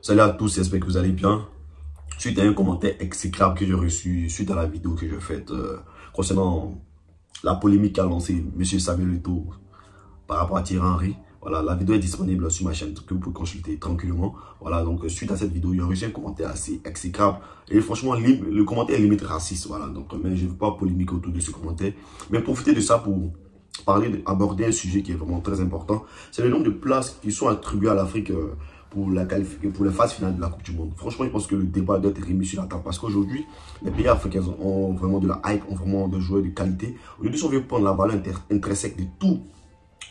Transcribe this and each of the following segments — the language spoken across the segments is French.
Salut à tous, j'espère que vous allez bien. Suite à un commentaire exécrable que j'ai reçu suite à la vidéo que j'ai faite concernant la polémique qu'a lancé M. Samuel Eto'o par rapport à Thierry Henry. Voilà, la vidéo est disponible sur ma chaîne que vous pouvez consulter tranquillement. Voilà, donc suite à cette vidéo, il y a reçu un commentaire assez exécrable. Et franchement, le commentaire est limite raciste. Voilà, donc mais je ne veux pas polémiquer autour de ce commentaire. Mais profitez de ça pour aborder un sujet qui est vraiment très important. C'est le nombre de places qui sont attribuées à l'Afrique pour les phases finales de la Coupe du Monde. Franchement, je pense que le débat doit être remis sur la table parce qu'aujourd'hui, les pays africains ont vraiment de la hype, ont vraiment des joueurs de qualité. Aujourd'hui, si on veut prendre la valeur intrinsèque de tout,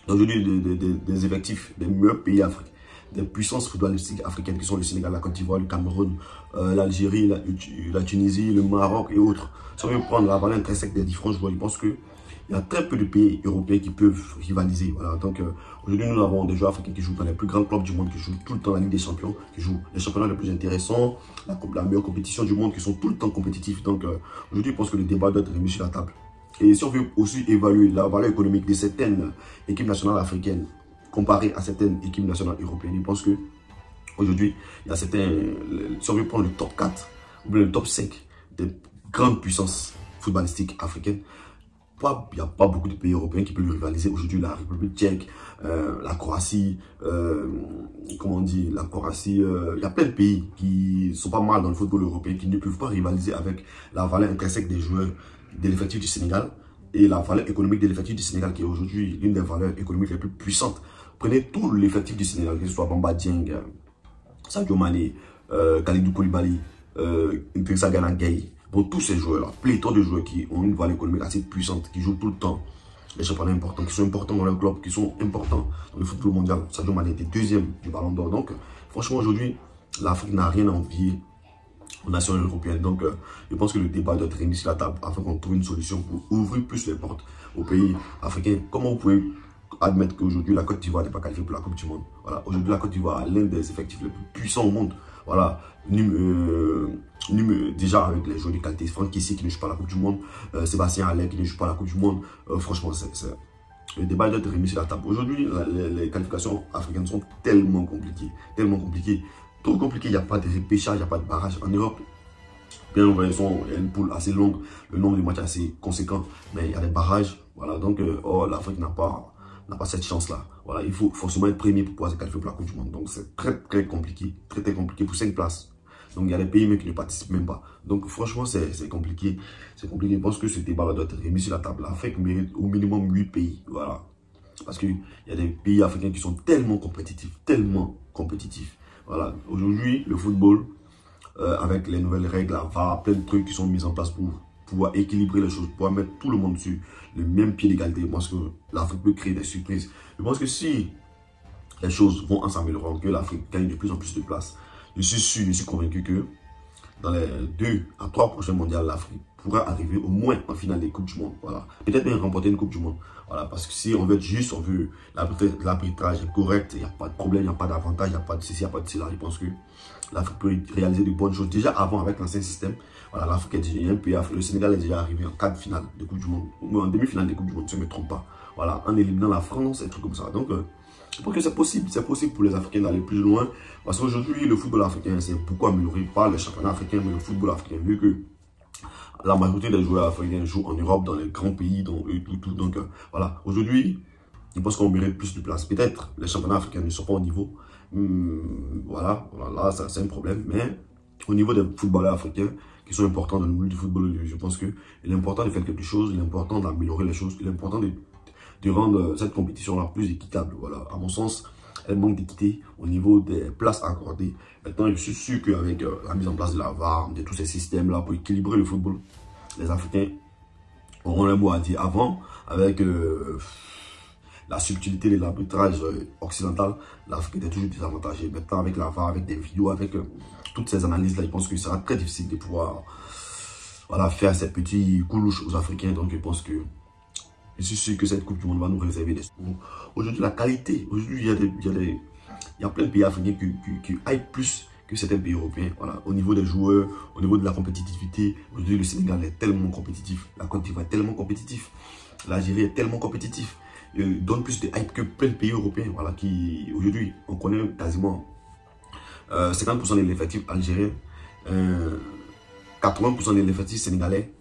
aujourd'hui des effectifs des meilleurs pays africains, des puissances footballistiques africaines qui sont le Sénégal, la Côte d'Ivoire, le Cameroun, l'Algérie, la Tunisie, le Maroc et autres. Si on veut prendre la valeur intrinsèque des différents joueurs, je pense que il y a très peu de pays européens qui peuvent rivaliser. Voilà. Donc aujourd'hui, nous avons des joueurs africains qui jouent dans les plus grands clubs du monde, qui jouent tout le temps la Ligue des Champions, qui jouent les championnats les plus intéressants, la meilleure compétition du monde, qui sont tout le temps compétitifs. Donc aujourd'hui, je pense que le débat doit être remis sur la table. Et si on veut aussi évaluer la valeur économique de certaines équipes nationales africaines comparées à certaines équipes nationales européennes, je pense que aujourd'hui, il y a certains, si on veut prendre le top 4 ou bien le top 5 des grandes puissances footballistiques africaines, il n'y a pas beaucoup de pays européens qui peuvent rivaliser. Aujourd'hui, la République tchèque, la Croatie, comment on dit, la Croatie, il y a plein de pays qui sont pas mal dans le football européen qui ne peuvent pas rivaliser avec la valeur intrinsèque des joueurs de l'effectif du Sénégal et la valeur économique de l'effectif du Sénégal qui est aujourd'hui l'une des valeurs économiques les plus puissantes. Prenez tout l'effectif du Sénégal, que ce soit Bamba Dieng, Sadio Mané, Kalidou Koulibaly, Idrissa Gana Gueye. Pour tous ces joueurs-là, pléthore de joueurs qui ont une valeur économique assez puissante, qui jouent tout le temps les championnats importants, qui sont importants dans leur club, qui sont importants dans le football mondial. Sadio Mané était deuxième du Ballon d'Or. Donc, franchement, aujourd'hui, l'Afrique n'a rien à envier aux nations européennes. Donc, je pense que le débat doit être remis sur la table afin qu'on trouve une solution pour ouvrir plus les portes aux pays africains. Comment vous pouvez admettre qu'aujourd'hui, la Côte d'Ivoire n'est pas qualifiée pour la Coupe du Monde? Voilà, aujourd'hui, la Côte d'Ivoire a l'un des effectifs les plus puissants au monde. Voilà, déjà avec les joueurs de qualité, Franck Kessié qui ne joue pas la Coupe du Monde, Sébastien Haller qui ne joue pas la Coupe du Monde. Franchement, le débat doit être remis sur la table. Aujourd'hui, les qualifications africaines sont tellement compliquées, trop compliquées. Il n'y a pas de repêchage, il n'y a pas de barrage. En Europe, bien, il y a une poule assez longue, le nombre de matchs est assez conséquent, mais il y a des barrages. Voilà, donc l'Afrique n'a pas cette chance-là. Voilà, il faut forcément être premier pour pouvoir se qualifier pour la Coupe du Monde. Donc, c'est très compliqué, très compliqué pour 5 places. Donc, il y a des pays même qui ne participent même pas. Donc, franchement, c'est compliqué. C'est compliqué. Je pense que ce débat doit être remis sur la table. L'Afrique mérite au minimum 8 pays. Voilà. Parce qu'il y a des pays africains qui sont tellement compétitifs. Voilà. Aujourd'hui, le football, avec les nouvelles règles, la VAR, plein de trucs qui sont mis en place pour pouvoir équilibrer les choses, pouvoir mettre tout le monde sur le même pied d'égalité. Je pense que l'Afrique peut créer des surprises. Je pense que si les choses vont s'améliorer, que l'Afrique gagne de plus en plus de place, je suis convaincu que dans les 2 à 3 prochains mondiales, l'Afrique pourra arriver au moins en finale des Coupes du Monde. Voilà. Peut-être même remporter une Coupe du Monde. Voilà. Parce que si on veut être juste, on veut l'arbitrage est correct, il n'y a pas de problème, il n'y a pas d'avantage, il n'y a pas de ceci, il n'y a pas de cela. Je pense que l'Afrique peut réaliser de bonnes choses. Déjà avant, avec l'ancien système, voilà, l'Afrique est déjà un pays, le Sénégal est déjà arrivé en quart de finale de Coupe du Monde, ou en demi-finale de Coupe du Monde, si je ne me trompe pas. Voilà, en éliminant la France, et trucs comme ça. Donc, je pense que c'est possible pour les Africains d'aller plus loin. Parce qu'aujourd'hui, le football africain, c'est beaucoup amélioré par les championnats africains, mais le football africain, vu que la majorité des joueurs africains jouent en Europe, dans les grands pays, donc voilà. Aujourd'hui, je pense qu'on mérite plus de place. Peut-être les championnats africains ne sont pas au niveau. Voilà, là, c'est un problème. Mais au niveau des footballeurs africains, qui sont importants dans le monde du football, je pense qu'il est important de faire quelque chose, il est important d'améliorer les choses, il est important de rendre cette compétition-là plus équitable. Voilà, à mon sens, elle manque d'équité au niveau des places accordées. Maintenant, je suis sûr qu'avec la mise en place de la VAR, de tous ces systèmes-là pour équilibrer le football, les Africains auront le mot à dire. Avant, avec la subtilité de l'arbitrage occidental, l'Afrique était toujours désavantagée. Maintenant, avec la VAR, avec des vidéos, avec toutes ces analyses-là, je pense qu'il sera très difficile de pouvoir faire ces petits coulouches aux Africains. Donc, je pense que je suis sûr que cette Coupe du Monde va nous réserver des secours. Aujourd'hui, la qualité, aujourd'hui, il y a plein de pays africains qui hype plus que certains pays européens. Voilà, au niveau des joueurs, au niveau de la compétitivité, aujourd'hui, le Sénégal est tellement compétitif, la Côte d'Ivoire est tellement compétitif, l'Algérie est tellement compétitif. Donne plus de hype que plein de pays européens. Voilà, qui aujourd'hui, on connaît quasiment 50% de l'effectif algérien, 80% de l'effectif sénégalais,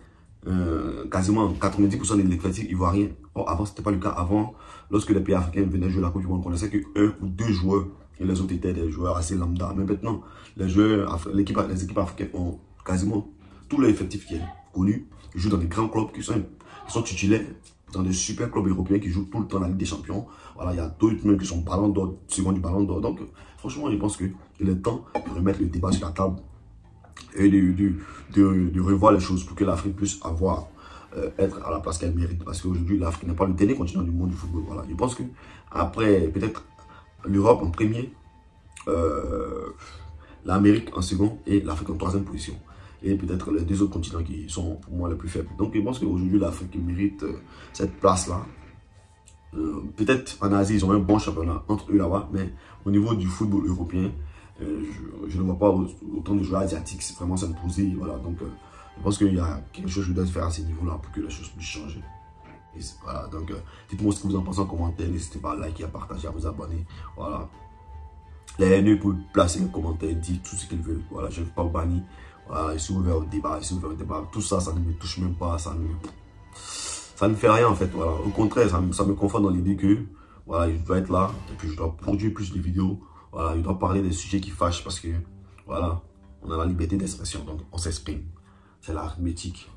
quasiment 90% de l'effectif ivoirien. Or, avant, ce n'était pas le cas. Avant, lorsque les pays africains venaient jouer la Coupe du Monde, on connaissait que 1 ou 2 joueurs et les autres étaient des joueurs assez lambda. Mais maintenant, les équipes africaines ont quasiment tout l'effectif qui est connu. Ils jouent dans des grands clubs qui sont titulaires, dans des super clubs européens qui jouent tout le temps la Ligue des Champions. Voilà, il y a d'autres même qui sont ballon d'or, second du ballon d'or. Donc, franchement, je pense qu'il est temps de remettre le débat sur la table et de revoir les choses pour que l'Afrique puisse être à la place qu'elle mérite. Parce qu'aujourd'hui, l'Afrique n'est pas le dernier continent du monde du football. Voilà. Je pense que après, peut-être l'Europe en premier, l'Amérique en second et l'Afrique en troisième position. Et peut-être les 2 autres continents qui sont pour moi les plus faibles. Donc je pense qu'aujourd'hui, l'Afrique mérite cette place-là. Peut-être en Asie, ils ont un bon championnat entre eux là-bas, mais au niveau du football européen, je ne vois pas autant de joueurs asiatiques vraiment s'imposer. Voilà, donc je pense qu'il y a quelque chose qui doit se faire à ce niveau-là pour que les choses puissent changer. Et voilà, donc dites-moi ce que vous en pensez en commentaire. N'hésitez pas à liker, à partager, à vous abonner. Voilà. Les haineux peuvent placer les commentaires, dire tout ce qu'ils veulent. Voilà, je ne veux pas vous bannir. Voilà, ils sont ouverts au débat, Tout ça, ça ne me touche même pas. Ça ne fait rien en fait. Voilà. Au contraire, ça me conforte dans l'idée que voilà, je dois être là et puis je dois produire plus de vidéos. Voilà, je dois parler des sujets qui fâchent parce que voilà, on a la liberté d'expression, donc on s'exprime. C'est l'arithmétique.